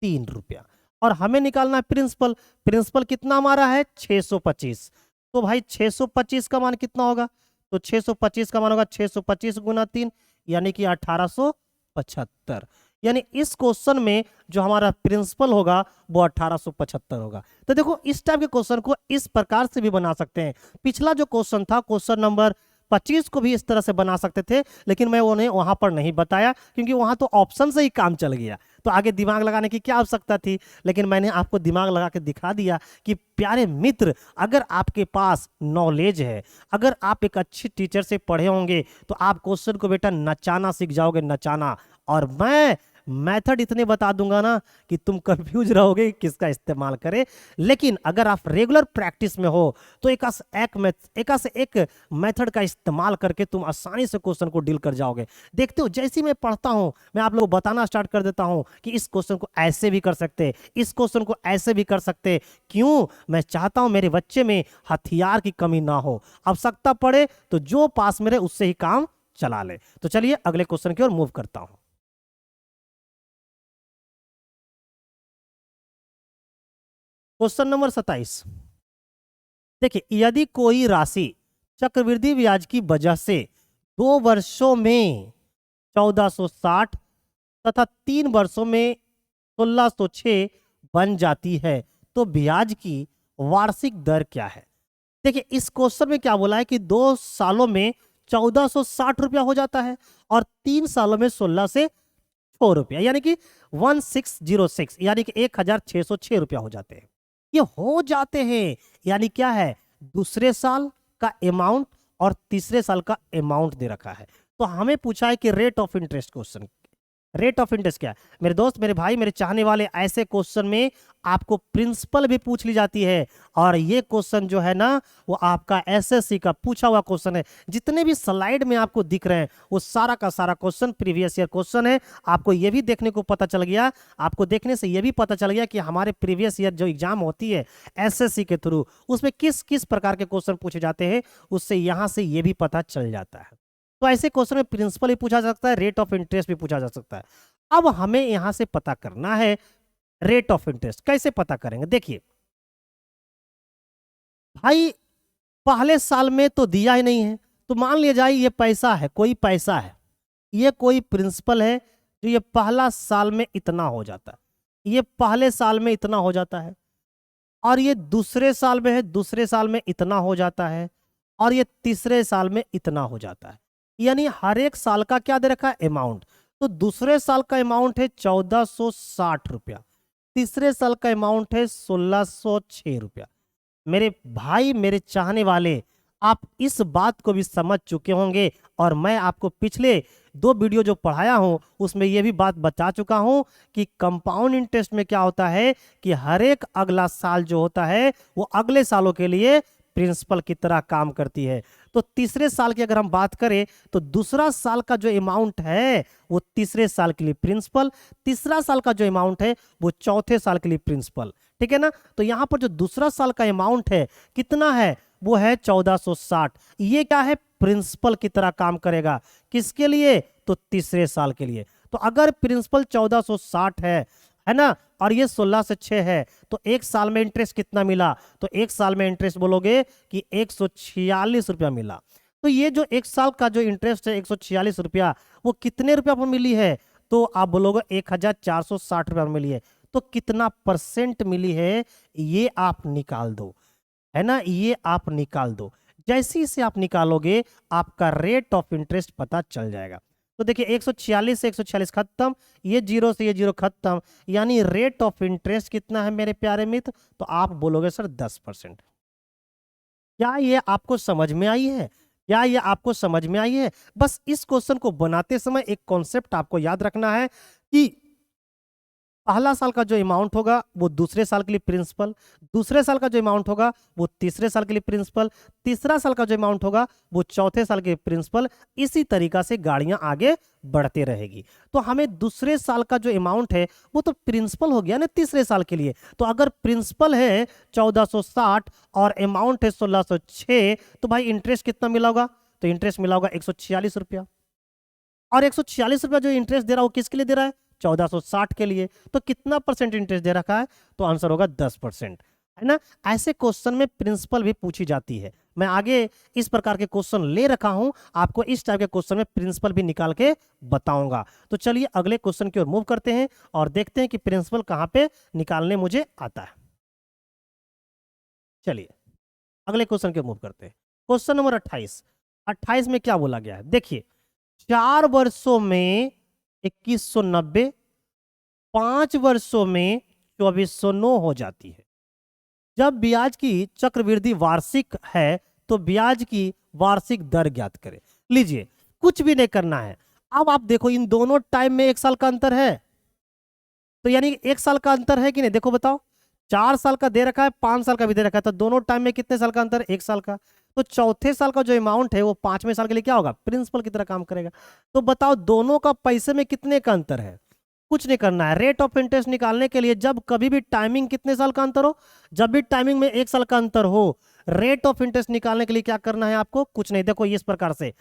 3 रुपया। और हमें निकालना है प्रिंसिपल। प्रिंसिपल कितना हमारा है? 625। तो भाई 625 का मान कितना होगा? तो 625 का मान होगा 625 गुना 3, यानी कि 1875। यानी इस क्वेश्चन में जो हमारा प्रिंसिपल होगा वो 1875 होगा। तो देखो, इस टाइप के क्वेश्चन को इस प्रकार से भी बना सकते हैं। पिछला जो क्वेश्चन था, क्वेश्चन नंबर 25 को भी इस तरह से बना सकते थे, लेकिन मैं उन्हें वहां पर नहीं बताया, क्योंकि वहां तो ऑप्शन से ही काम चल गया। तो आगे दिमाग लगाने की क्या आवश्यकता थी? लेकिन मैंने आपको दिमाग लगा के दिखा दिया कि प्यारे मित्र, अगर आपके पास नॉलेज है, अगर आप एक अच्छी टीचर से पढ़े होंगे, तो आप क्वेश्चन को बेटा नचाना सीख जाओगे, नचाना। और मैं मेथड इतने बता दूंगा ना कि तुम कंफ्यूज रहोगे किसका इस्तेमाल करें। लेकिन अगर आप रेगुलर प्रैक्टिस में हो तो एक से एक मेथड का इस्तेमाल करके तुम आसानी से क्वेश्चन को डील कर जाओगे। देखते हो, जैसे ही मैं पढ़ता हूं मैं आप लोगों को बताना स्टार्ट कर देता हूं कि इस क्वेश्चन को ऐसे भी कर सकते, इस क्वेश्चन को ऐसे भी कर सकते। क्यों? मैं चाहता हूं मेरे बच्चे में हथियार की कमी ना हो, आवश्यकता पड़े तो जो पास में रहे उससे ही काम चला ले। तो चलिए अगले क्वेश्चन की ओर मूव करता हूं। Question number 27। देखिए, यदि कोई राशि चक्रवृद्धि ब्याज की वजह से 2 वर्षों में 1460 तथा 3 वर्षों में 1606 बन जाती है, तो ब्याज की वार्षिक दर क्या है? देखिए, इस क्वेश्चन में क्या बोला है कि 2 सालों में 1460 रुपया हो जाता है और 3 सालों में 16 से 4 रुपया, यानी कि 1606, यानी कि 1606 रुपया हो जाते हैं। ये हो जाते हैं यानी क्या है? दूसरे साल का अमाउंट और तीसरे साल का अमाउंट दे रखा है। तो हमें पूछा है कि rate of interest question, rate of interest क्या है? मेरे दोस्त, मेरे भाई, मेरे चाहने वाले, ऐसे क्वेश्चन में आपको प्रिंसिपल भी पूछ ली जाती है। और ये क्वेश्चन जो है ना वो आपका एसएससी का पूछा हुआ क्वेश्चन है। जितने भी स्लाइड में आपको दिख रहे हैं वो सारा का सारा क्वेश्चन प्रीवियस ईयर क्वेश्चन है। आपको ये भी देखने को पता चल गया, आपको देखने से ये भी पता चल गया कि हमारे प्रीवियस ईयर जो एग्जाम होती है एसएससी के थ्रू, उसमें किस किस प्रकार के क्वेश्चन पूछे जाते हैं, उससे यहाँ से ये भी पता चल जाता है। तो ऐसे क्वेश्चन में प्रिंसिपल भी पूछा जा सकता है, रेट ऑफ इंटरेस्ट भी पूछा जा सकता है। अब हमें यहां से पता करना है रेट ऑफ इंटरेस्ट। कैसे पता करेंगे? देखिए भाई, पहले साल में तो दिया ही नहीं है, तो मान लिया जाए ये पैसा है, कोई पैसा है, ये कोई प्रिंसिपल है, जो ये पहला साल में इतना हो जाता है, ये पहले साल में इतना हो जाता है, और ये दूसरे साल में है, दूसरे साल में इतना हो जाता है, और ये तीसरे साल में इतना हो जाता है। यानी हर एक साल का क्या दे रखा है? अमाउंट। तो दूसरे साल का अमाउंट है 1460 रुपया, तीसरे साल का अमाउंट है 1606 रुपया। मेरे भाई, मेरे चाहने वाले, आप इस बात को भी समझ चुके होंगे और मैं आपको पिछले दो वीडियो जो पढ़ाया हूं उसमें ये भी बात बता चुका हूं कि कंपाउंड इंटरेस्ट में क्या होता है कि हर एक अगला साल जो होता है वो अगले सालों के लिए प्रिंसिपल की तरह काम करती है। तो तीसरे साल की अगर हम बात करें तो दूसरा साल का जो अमाउंट है वो तीसरे साल के लिए प्रिंसिपल, तीसरा साल का जो अमाउंट है वो चौथे साल के लिए प्रिंसिपल। ठीक है ना। तो यहां पर जो दूसरा साल का अमाउंट है कितना है, वो है 1460। ये क्या है, प्रिंसिपल की तरह काम करेगा। किसके लिए, तो तीसरे साल के लिए। तो अगर प्रिंसिपल 1460 है ना, और ये 16 से 6 है, तो एक साल में इंटरेस्ट कितना मिला, तो एक साल में इंटरेस्ट बोलोगे कि 146 रुपया मिला। तो ये जो एक साल का जो इंटरेस्ट है 146 रुपया, वो कितने रुपया पर मिली है, तो आप बोलोगे 1460 रुपया मिली है। तो कितना परसेंट मिली है ये आप निकाल दो, है ना, ये आप निकाल दो। जैसे ही से आप निकालोगे आपका रेट ऑफ इंटरेस्ट पता चल जाएगा। तो देखिए 146 से 146 खत्म, ये जीरो से ये जीरो खत्म, यानी रेट ऑफ इंटरेस्ट कितना है मेरे प्यारे मित्र, तो आप बोलोगे सर 10%। क्या ये आपको समझ में आई है, क्या ये आपको समझ में आई है? बस इस क्वेश्चन को बनाते समय एक कॉन्सेप्ट आपको याद रखना है कि पहला साल का जो अमाउंट होगा वो दूसरे साल के लिए प्रिंसिपल, दूसरे साल का जो अमाउंट होगा वो तीसरे साल के लिए प्रिंसिपल, तीसरा साल का जो अमाउंट होगा वो चौथे साल के प्रिंसिपल। इसी तरीका से गाड़ियां आगे बढ़ते रहेगी। तो हमें दूसरे साल का जो अमाउंट है वो तो प्रिंसिपल हो गया ना तीसरे साल के लिए। तो अगर प्रिंसिपल है 1460 और अमाउंट है 1606, तो भाई इंटरेस्ट कितना मिला होगा, तो इंटरेस्ट मिला होगा 146 रुपया। और 146 रुपया जो इंटरेस्ट दे रहा है वो किसके लिए दे रहा है, 1460 के लिए। तो कितना परसेंट इंटरेस्ट दे रखा है, तो आंसर होगा 10%, है ना। ऐसे क्वेश्चन में प्रिंसिपल भी पूछी जाती है। मैं आगे इस प्रकार के क्वेश्चन ले रखा हूं, आपको इस टाइप के क्वेश्चन में प्रिंसिपल भी निकाल के बताऊंगा। तो चलिए अगले क्वेश्चन की ओर मूव करते हैं और देखते हैं कि प्रिंसिपल कहां पे निकालने मुझे आता है। चलिए अगले क्वेश्चन की ओर मूव करते हैं। क्वेश्चन नंबर 28 में क्या बोला गया है, देखिए 4 वर्षों में 2190, 5 वर्षों में 2409 हो जाती है। जब ब्याज की चक्रवृद्धि वार्षिक है तो ब्याज की वार्षिक दर ज्ञात करें। लीजिए कुछ भी नहीं करना है। अब आप देखो इन दोनों टाइम में एक साल का अंतर है, तो यानी एक साल का अंतर है कि नहीं, देखो बताओ। 4 साल का दे रखा है, 5 साल का भी दे रखा है, तो दोनों टाइम में कितने साल का अंतर है, एक साल का। तो चौथे साल का जो अमाउंट है वो 5वें साल के लिए क्या होगा, प्रिंसिपल की तरह काम करेगा। तो बताओ दोनों का पैसे में कितने का अंतर है, कुछ नहीं करना है। रेट ऑफ इंटरेस्ट निकालने के लिए जब कभी भी टाइमिंग कितने साल का अंतर हो, जब भी टाइमिंग में एक साल का अंतर हो, रेट ऑफ इंटरेस्ट निकालने के लिए क्या करना है आपको, कुछ नहीं। देखो इस प्रकार से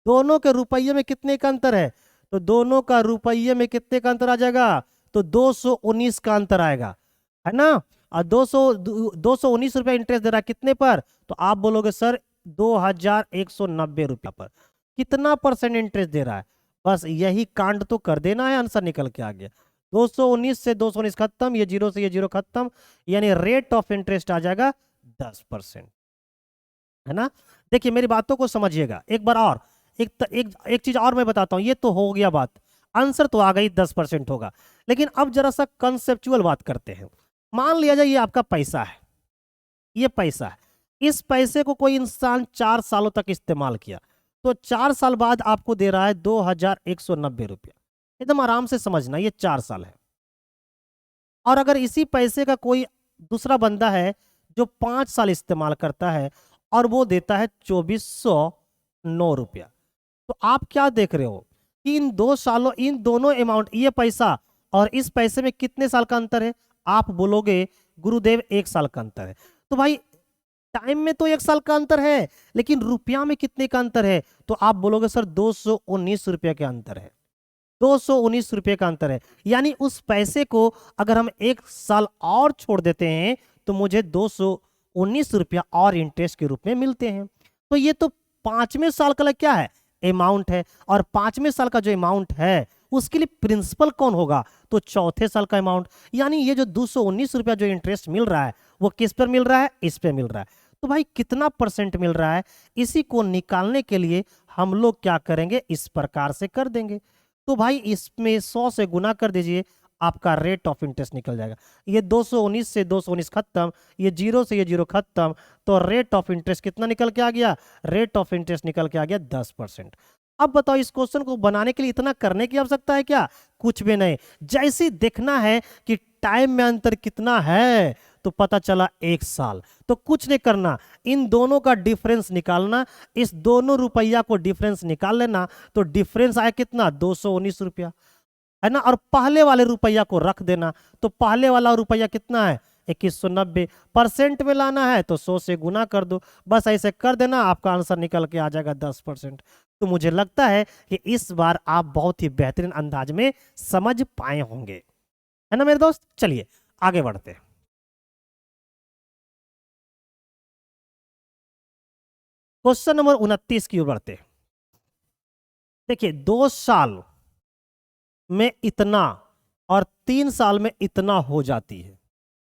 दोनों के रुपये में कितने का अंतर है, तो दोनों का रुपये में कितने का अंतर आ जाएगा, तो 219 का अंतर आएगा, है ना। और 219 रुपया इंटरेस्ट दे रहा है कितने पर, तो आप बोलोगे सर 2190 रुपया पर। कितना परसेंट इंटरेस्ट दे रहा है, बस यही कांड तो कर देना है, आंसर निकल के आ गया। 219 से 219 खत्म, ये जीरो से ये जीरो खत्म, यानी रेट ऑफ इंटरेस्ट आ जाएगा 10%, है ना। देखिए मेरी बातों को समझिएगा एक बार और। एक चीज और मैं बताता हूं, ये तो हो गया बात, आंसर तो आ गई 10% होगा। लेकिन अब जरा सा कंसेप्चुअल बात करते हैं। मान लिया जाए ये आपका पैसा है, ये पैसा है, इस पैसे को कोई इंसान 4 सालों तक इस्तेमाल किया, तो 4 साल बाद आपको दे रहा है 2190 रुपया। एकदम आराम से समझना, ये 4 साल है। और अगर इसी पैसे का कोई दूसरा बंदा है जो 5 साल इस्तेमाल करता है और वो देता है 2409 रुपया, तो आप क्या देख रहे हो कि इन 2 सालों, इन दोनों अमाउंट, ये पैसा और इस पैसे में कितने साल का अंतर है, आप बोलोगे गुरुदेव 1 साल का अंतर है। तो भाई टाइम में तो 1 साल का अंतर है, लेकिन रुपया में कितने का अंतर है, तो आप बोलोगे सर 219 रुपये का अंतर है, 219 रुपये का अंतर है। यानी उस पैसे को अगर हम 1 साल और छोड़ देते हैं तो मुझे 219 रुपया और इंटरेस्ट के रूप में मिलते हैं। तो ये तो 5वें साल का क्या है, अमाउंट है, और 5वें साल का जो अमाउंट है उसके लिए प्रिंसिपल कौन होगा, तो चौथे साल का अमाउंट। यानी ये जो 219 रुपया जो इंटरेस्ट मिल रहा है वो किस पर मिल रहा है, इस पे मिल रहा है। तो भाई कितना परसेंट मिल रहा है, इसी को निकालने के लिए हम लोग क्या करेंगे, इस प्रकार से कर देंगे। तो भाई इसमें 100 से गुना कर दीजिए, आपका रेट ऑफ इंटरेस्ट निकल जाएगा। ये 219 से 219 खत्म, ये जीरो से ये जीरो खत्म, तो रेट ऑफ इंटरेस्ट कितना निकल के आ गया, रेट ऑफ इंटरेस्ट निकल के आ गया 10%। अब बताओ इस क्वेश्चन को बनाने के लिए इतना करने की आवश्यकता है क्या? कुछ भी नहीं। जैसे ही देखना है कि टाइम में अंतर कितना है तो पता चला 1 साल, तो कुछ नहीं करना, इन दोनों का डिफरेंस निकालना, इस दोनों रुपया को डिफरेंस निकाल लेना, तो डिफरेंस आया कितना? 219 रुपया, है ना। और पहले वाले रुपया को रख देना, तो पहले वाला रुपया कितना है? 2190। परसेंट में लाना है तो 100 से गुना कर दो, बस ऐसे कर देना, आपका आंसर निकल के आ जाएगा 10%। तो मुझे लगता है कि इस बार आप बहुत ही बेहतरीन अंदाज में समझ पाए होंगे, है ना मेरे दोस्त। चलिए आगे बढ़ते हैं। क्वेश्चन नंबर 29 की ओर बढ़ते हैं। देखिए 2 साल में इतना और 3 साल में इतना हो जाती है।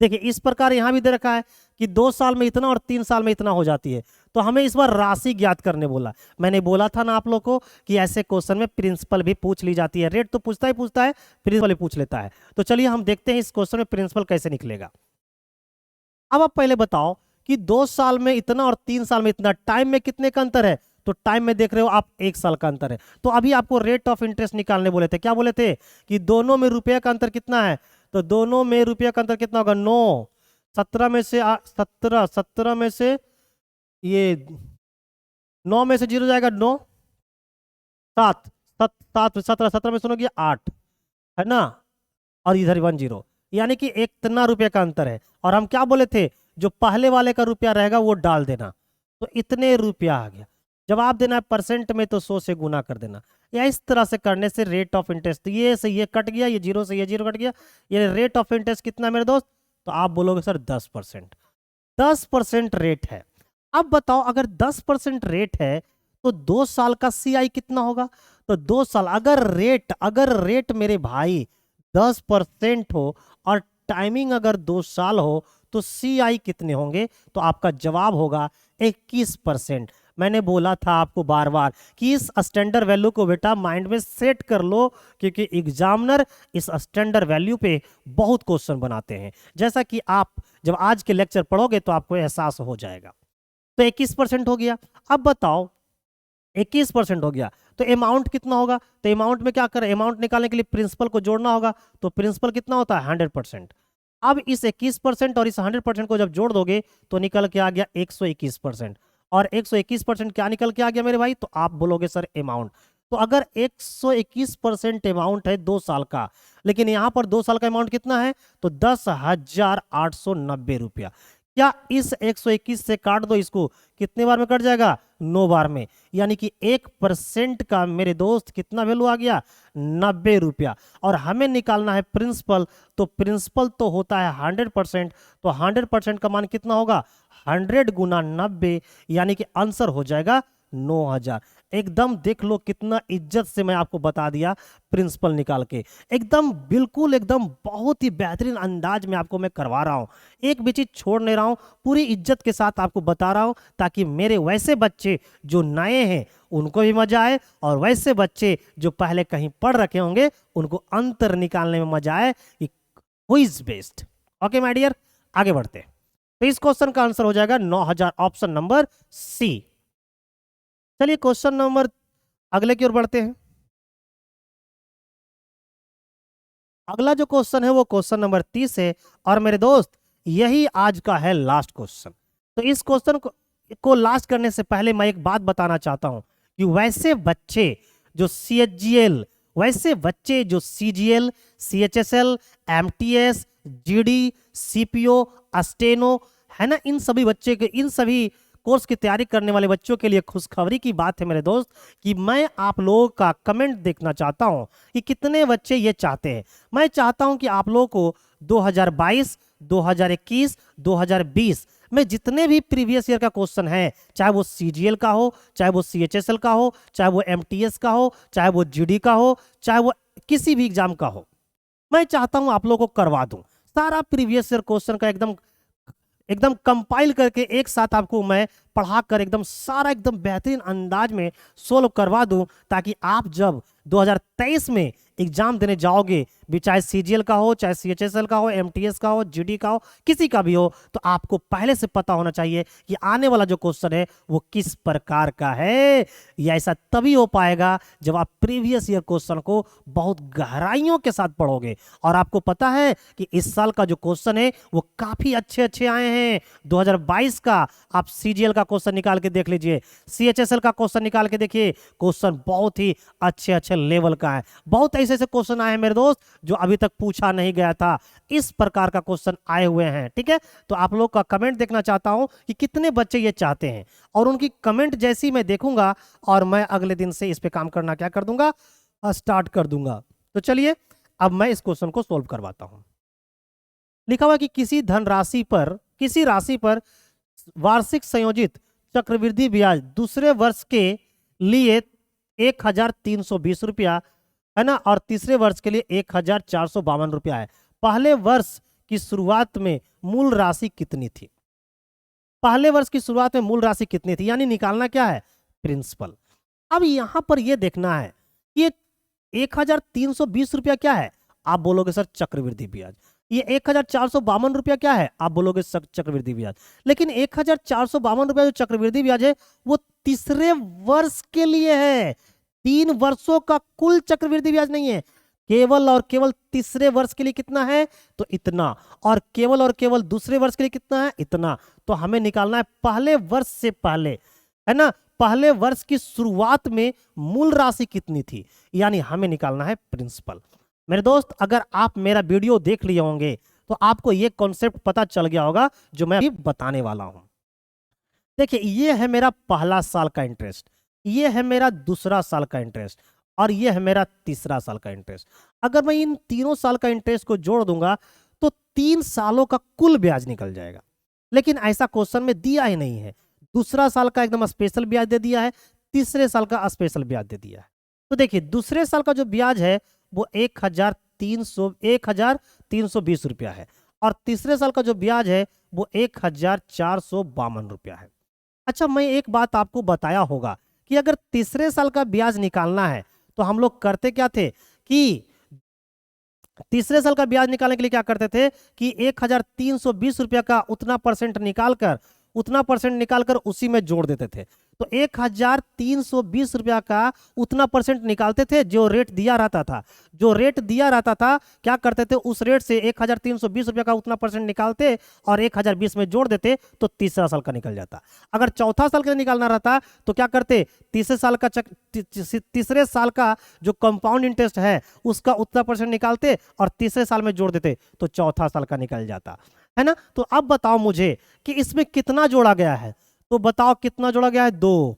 देखिए इस प्रकार यहां भी दे रखा है कि 2 साल में इतना और 3 साल में इतना हो जाती है, तो हमें इस बार राशि ज्ञात करने बोला। मैंने बोला था ना आप लोग को कि ऐसे क्वेश्चन में प्रिंसिपल भी पूछ ली जाती है, रेट तो पूछता है प्रिंसिपल भी पूछ लेता है। तो चलिए हम देखते हैं इस क्वेश्चन में प्रिंसिपल कैसे निकलेगा। अब आप पहले बताओ कि 2 साल में इतना और 3 साल में इतना, टाइम में कितने का अंतर है? तो टाइम में देख रहे हो आप 1 साल का अंतर है। तो अभी आपको रेट ऑफ इंटरेस्ट निकालने बोले थे, क्या बोले थे कि दोनों में रुपये का अंतर कितना है? तो दोनों में रुपये का अंतर कितना होगा? 9। 17 में से 17 में से ये 9 में से 0 जाएगा 9, 7 7 17 17 में सुनोगे 8, है ना। और इधर 1 0, यानी कि इतना रुपये का अंतर है। और हम क्या बोले थे, जो पहले वाले का रुपया रहेगा वो डाल देना, तो इतने रुपया आ गया। जवाब देना है परसेंट में तो 100 से गुना कर देना, या इस तरह से करने से रेट ऑफ इंटरेस्ट, ये से ये कट गया, ये 0 से ये 0 कट गया, ये रेट ऑफ इंटरेस्ट कितना है मेरे दोस्त? तो आप बोलोगे सर 10%। 10% रेट है। अब बताओ अगर 10% रेट है तो 2 साल का CI कितना होगा? तो 2 साल अगर रेट मेरे भाई 10% हो और टाइमिंग अगर 2 साल हो तो CI कितने होंगे? तो आपका जवाब होगा 21%। मैंने बोला था आपको बार बार कि इस स्टैंडर्ड वैल्यू को बेटा माइंड में सेट कर लो, क्योंकि एग्जामिनर इस स्टैंडर्ड वैल्यू पे बहुत क्वेश्चन बनाते हैं। जैसा कि आप जब आज के लेक्चर पढ़ोगे तो आपको एहसास हो जाएगा। तो 21% हो गया। अब बताओ 21% हो गया तो अमाउंट कितना होगा? तो अमाउंट में क्या करें, अमाउंट निकालने के लिए प्रिंसिपल को जोड़ना होगा। तो प्रिंसिपल कितना होता है? 100%। अब इस 21% और इस 100% को जब जोड़ दोगे तो निकल के आ गया 121%। और 121% क्या निकल के आ गया मेरे भाई? तो आप बोलोगे सर अमाउंट। तो अगर 121% अमाउंट है 2 साल का, लेकिन यहां पर 2 साल का अमाउंट कितना है? तो 10,890 रुपया। क्या इस 121 से काट दो इसको, कितने बार में कट जाएगा? 9 बार में। यानी कि 1% का मेरे दोस्त कितना वैल्यू आ गया? 90 रुपया। और हमें निकालना है प्रिंसिपल, तो प्रिंसिपल तो होता है 100%, तो 100% का मान कितना होगा? 100 गुना 90, यानी कि आंसर हो जाएगा 9,000। एकदम देख लो कितना इज्जत से मैं आपको बता दिया प्रिंसिपल निकाल के, एकदम बिल्कुल एकदम बहुत ही बेहतरीन अंदाज में आपको मैं करवा रहा हूं, एक भी चीज छोड़ नहीं रहा हूं, पूरी इज्जत के साथ आपको बता रहा हूं, ताकि मेरे वैसे बच्चे जो नए हैं उनको भी मजा आए, और वैसे बच्चे जो पहले कहीं पढ़ रखे होंगे उनको अंतर निकालने में मजा आए कि who is best. Okay my dear, आगे बढ़ते हैं। तो इस क्वेश्चन का आंसर हो जाएगा 9,000, ऑप्शन नंबर सी। चलिए क्वेश्चन नंबर अगले की ओर बढ़ते हैं। अगला जो क्वेश्चन है वो क्वेश्चन नंबर 30 है, और मेरे दोस्त यही आज का है लास्ट क्वेश्चन। तो इस क्वेश्चन को लास्ट करने से पहले मैं एक बात बताना चाहता हूं कि वैसे बच्चे जो CHGL, वैसे बच्चे जो CGL, CHSL, MTS, GD, CPO, अस्टेनो, है ना, इन सभी बच्चे के, इन सभी कोर्स की तैयारी करने वाले बच्चों के लिए खुशखबरी की बात है मेरे दोस्त, कि मैं आप लोगों का कमेंट देखना चाहता हूं कि कितने बच्चे ये चाहते हैं। मैं चाहता हूं कि आप लोगों को 2022, 2021, 2020 में जितने भी प्रीवियस ईयर का क्वेश्चन है, चाहे वो CGL का हो, चाहे वो CHSL का हो, चाहे वो MTS का हो, चाहे वो GD का हो, चाहे वो किसी भी एग्जाम का हो, मैं चाहता हूं आप लोगों को करवा दूं सारा प्रीवियस ईयर क्वेश्चन का एकदम एकदम कंपाइल करके एक साथ आपको मैं पढ़ाकर एकदम सारा एकदम बेहतरीन अंदाज में सोल्व करवा दूं, ताकि आप जब 2023 में एग्जाम देने जाओगे भी, चाहे सीजीएल का हो, चाहे सीएचएसएल का हो, एमटीएस का हो, जीडी का हो, किसी का भी हो, तो आपको पहले से पता होना चाहिए कि आने वाला जो क्वेश्चन है वो किस प्रकार का है। ये ऐसा तभी हो पाएगा जब आप प्रीवियस ईयर क्वेश्चन को बहुत गहराइयों के साथ पढ़ोगे। और आपको पता है कि इस साल का जो क्वेश्चन है वो काफी अच्छे अच्छे आए हैं। 2022 का आप सीजीएल का क्वेश्चन निकाल के देख लीजिए, सीएचएसएल का क्वेश्चन निकाल के देखिए, क्वेश्चन बहुत ही अच्छे अच्छे लेवल का है। बहुत ऐसे ऐसे क्वेश्चन आए हैं मेरे दोस्त जो अभी तक पूछा नहीं गया था, इस प्रकार का क्वेश्चन आए हुए हैं। ठीक है, तो आप लोग का कमेंट देखना चाहता हूं कि कितने बच्चे ये चाहते हैं, और उनकी कमेंट जैसी मैं देखूंगा और मैं अगले दिन से इस पे काम करना क्या कर दूंगा, स्टार्ट कर दूंगा। तो चलिए अब मैं इस क्वेश्चन को सोल्व करवाता हूं। लिखा हुआ कि किसी राशि पर वार्षिक संयोजित चक्रवृद्धि ब्याज दूसरे वर्ष के लिए 1320 रुपया है ना, और तीसरे वर्ष के लिए 1452 रुपया है। पहले वर्ष की शुरुआत में मूल राशि कितनी थी? पहले वर्ष की शुरुआत में मूल राशि कितनी थी, यानी निकालना क्या है, प्रिंसिपल। अब यहां पर यह देखना है कि 1320 रुपया क्या है, आप बोलोगे सर चक्रवृद्धि ब्याज। ये 1452 रुपया क्या है, आप बोलोगे चक्रवृद्धि ब्याज। लेकिन 1452 रुपया जो चक्रवृद्धि ब्याज है वो तीसरे वर्ष के लिए है, 3 वर्षों का कुल चक्रवृद्धि ब्याज नहीं है। केवल और केवल तीसरे वर्ष के लिए कितना है, तो इतना, और केवल दूसरे वर्ष के लिए कितना है, इतना। तो हमें निकालना है पहले वर्ष से पहले, है ना, पहले वर्ष की शुरुआत में मूल राशि कितनी थी, यानी हमें निकालना है प्रिंसिपल। मेरे दोस्त, अगर आप मेरा वीडियो देख लिए होंगे तो आपको यह कॉन्सेप्ट पता चल गया होगा जो मैं अभी बताने वाला हूं। देखिए, ये है मेरा पहला साल का इंटरेस्ट, ये है मेरा दूसरा साल का इंटरेस्ट, और ये है मेरा तीसरा साल का इंटरेस्ट। अगर मैं इन तीनों साल का इंटरेस्ट को जोड़ दूंगा तो 3 सालों का कुल ब्याज निकल जाएगा। लेकिन ऐसा क्वेश्चन में दिया ही नहीं है। दूसरा साल का एकदम स्पेशल ब्याज दे दिया है, तीसरे साल का स्पेशल ब्याज दे दिया है। तो देखिए, दूसरे साल का जो ब्याज है वो 1320 रुपया है, और तीसरे साल का जो ब्याज है वो 1452 रुपया है। अच्छा, मैं एक बात आपको बताया होगा कि अगर तीसरे साल का ब्याज निकालना है तो हम लोग करते क्या थे कि तीसरे साल का ब्याज निकालने के लिए क्या करते थे कि 1320 रुपया का उतना परसेंट निकालकर उसी में जोड़ देते थे। तो 1320 रुपया का उतना परसेंट निकालते थे जो रेट दिया रहता था। क्या करते थे, उस रेट से 1320 रुपया का उतना परसेंट निकालते और 1020 में जोड़ देते तो तीसरा साल का निकल जाता। अगर चौथा साल का निकालना रहता तो क्या करते, तीसरे साल का जो कंपाउंड इंटरेस्ट है उसका उतना परसेंट निकालते और तीसरे साल में जोड़ देते तो चौथा साल का निकल जाता, है ना। तो अब बताओ मुझे कि इसमें कितना जोड़ा गया है, तो बताओ कितना जोड़ा गया है, 2।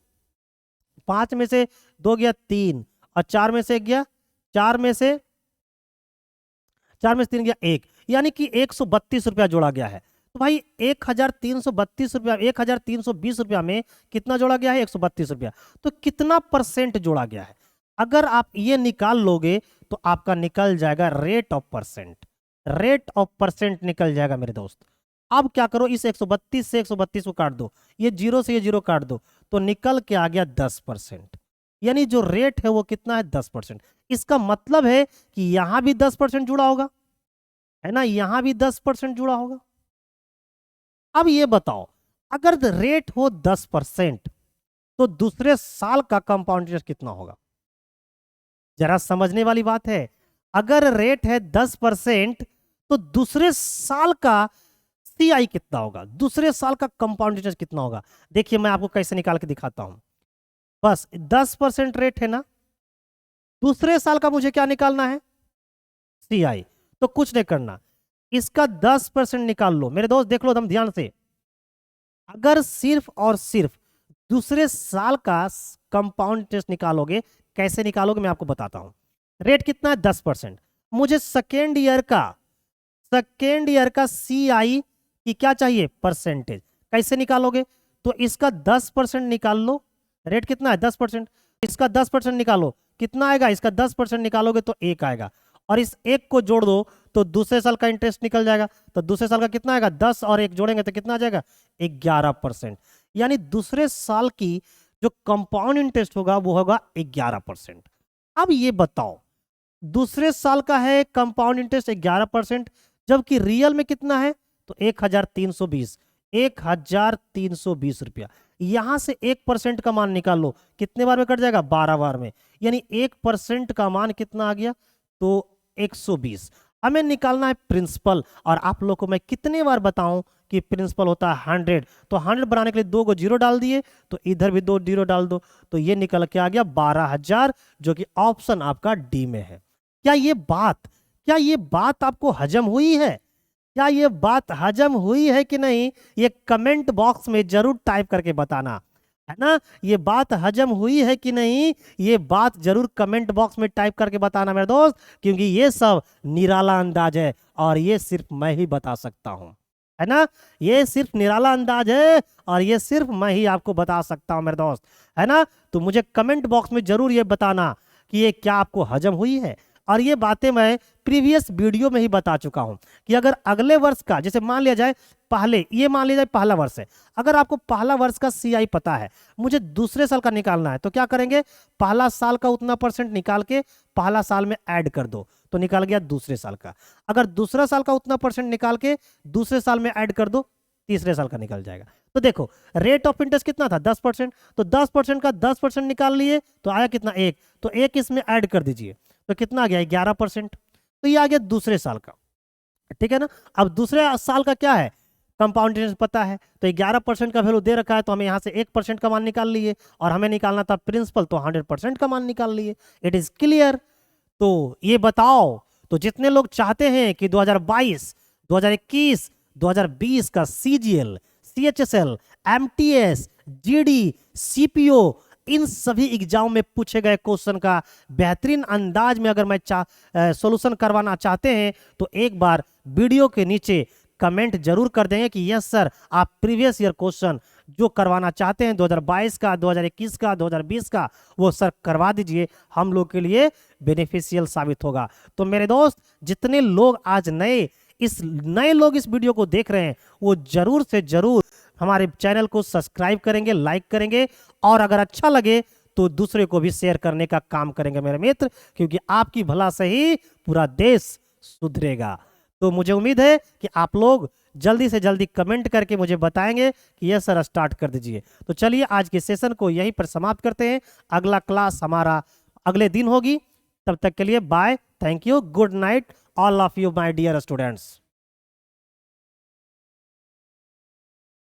5 में से 2 गया 3, और 4 में से 1 गया, 4 में से 3 गया 1, यानी कि 132 रुपया जोड़ा गया है। तो भाई 1332 रुपया, 1320 रुपया में कितना जोड़ा गया है, 132 रुपया। तो कितना परसेंट जोड़ा गया है, अगर आप ये निकाल लोगे तो आपका निकल जाएगा रेट ऑफ परसेंट निकल जाएगा मेरे दोस्त। अब क्या करो, इस 132 से 132 को काट दो, ये 0 से ये 0 काट दो, तो निकल के आ गया 10%, यानी जो रेट है वो कितना है, 10%। इसका मतलब है कि यहां भी 10% जुड़ा होगा, है ना, यहां भी 10% जुड़ा होगा। अब ये बताओ, अगर रेट हो 10% तो दूसरे साल का कंपाउंड इंटरेस्ट कितना होगा, जरा समझने वाली बात है। अगर रेट है 10% तो दूसरे साल का CI कितना होगा, दूसरे साल का कंपाउंड इंटरेस्ट कितना होगा। देखिए, मैं आपको कैसे निकाल के दिखाता हूं। बस 10% रेट है ना, दूसरे साल का मुझे क्या निकालना है, CI। तो कुछ नहीं करना, इसका 10% निकाल लो। मेरे दोस्त देख लो एकदम ध्यान से, अगर सिर्फ और सिर्फ दूसरे साल का कंपाउंड इंटरेस्ट निकालोगे, कैसे निकालोगे मैं आपको बताता हूं। रेट कितना है, 10%। मुझे सेकेंड ईयर का CI की क्या चाहिए, परसेंटेज। कैसे निकालोगे, तो इसका 10% निकाल लो, रेट कितना है 10%, इसका 10% निकालो, कितना आएगा, इसका 10% निकालोगे तो 1 आएगा, और इस 1 को जोड़ दो तो दूसरे साल का इंटरेस्ट निकल जाएगा। तो दूसरे साल का कितना आएगा, 10 और 1 जोड़ेंगे तो कितना आ जाएगा, 11%। यानी दूसरे साल की जो कंपाउंड इंटरेस्ट होगा वो होगा 11%। अब ये बताओ, दूसरे साल का है कंपाउंड इंटरेस्ट 11%, जबकि रियल में कितना है तो 1320, 1320 रुपया। यहां से 1% का मान निकाल लो, कितने बार में कट जाएगा 12 बार में, यानी 1% का मान कितना आ गया तो 120। हमें निकालना है प्रिंसिपल, और आप लोग को मैं कितने बार बताऊं कि प्रिंसिपल होता है 100, तो 100 बनाने के लिए 2 को जीरो डाल दिए, तो इधर भी 2 जीरो डाल दो, तो ये निकल के आ गया 12,000, जो कि ऑप्शन आपका डी में है। क्या ये बात आपको हजम हुई है? क्या ये बात हजम हुई है कि नहीं, ये कमेंट बॉक्स में जरूर टाइप करके बताना, है ना। ये बात हजम हुई है कि नहीं, ये बात जरूर कमेंट बॉक्स में टाइप करके बताना मेरे दोस्त, क्योंकि ये सब निराला अंदाज है और ये सिर्फ मैं ही बता सकता हूं, है ना। ये सिर्फ निराला अंदाज है और ये सिर्फ मैं ही आपको बता सकता हूं मेरे दोस्त, है ना। तो मुझे कमेंट बॉक्स में जरूर ये बताना कि ये क्या आपको हजम हुई है। और ये बातें मैं प्रीवियस वीडियो में ही बता चुका हूं कि अगर अगले वर्ष का, जैसे मान लिया जाए मान लिया जाए पहला वर्ष है, अगर आपको पहला वर्ष का सीआई पता है, मुझे दूसरे साल का निकालना है, तो क्या करेंगे, पहला साल का उतना परसेंट निकाल के पहला साल में ऐड कर दो, तो निकाल गया दूसरे साल का। अगर दूसरा साल का उतना परसेंट निकाल के दूसरे साल में ऐड कर दो, तीसरे साल का निकल जाएगा। तो देखो रेट ऑफ इंटरेस्ट कितना था 10%, तो 10% का 10% निकाल लिए तो आया कितना 1, तो 1 इसमें ऐड कर दीजिए, तो कितना आ गया 11%, तो ये आ गया दूसरे साल का, ठीक है ना। अब दूसरे साल का क्या है, कंपाउंड इंटरेस्ट पता है, तो 11% का वैल्यू दे रखा है, तो हमें यहां से 1% का मान निकाल लिए, और हमें निकालना था प्रिंसिपल, तो 100% का मान निकाल लिए। It is clear. तो ये बताओ, तो जितने लोग चाहते हैं कि 2022, 2021, 2020 का CGL, CHSL, MTS, GD, CPO, इन सभी एग्जाम में पूछे गए क्वेश्चन का बेहतरीन अंदाज में अगर मैं सॉल्यूशन करवाना चाहते हैं, तो एक बार वीडियो के नीचे कमेंट जरूर कर देंगे कि यस सर, आप प्रीवियस ईयर क्वेश्चन जो करवाना चाहते हैं 2022 का, 2021 का, 2020 का, वो सर करवा दीजिए, हम लोग के लिए बेनिफिशियल साबित होगा। तो मेरे दोस्त, जितने लोग आज नए लोग इस वीडियो को देख रहे हैं, वो जरूर से जरूर हमारे चैनल को सब्सक्राइब करेंगे, लाइक करेंगे, और अगर अच्छा लगे तो दूसरे को भी शेयर करने का काम करेंगे मेरे मित्र, क्योंकि आपकी भला से ही पूरा देश सुधरेगा। तो मुझे उम्मीद है कि आप लोग जल्दी से जल्दी कमेंट करके मुझे बताएंगे कि यस सर स्टार्ट कर दीजिए। तो चलिए आज के सेशन को यहीं पर समाप्त करते हैं, अगला क्लास हमारा अगले दिन होगी। तब तक के लिए bye, thank you, good night all of you my dear students.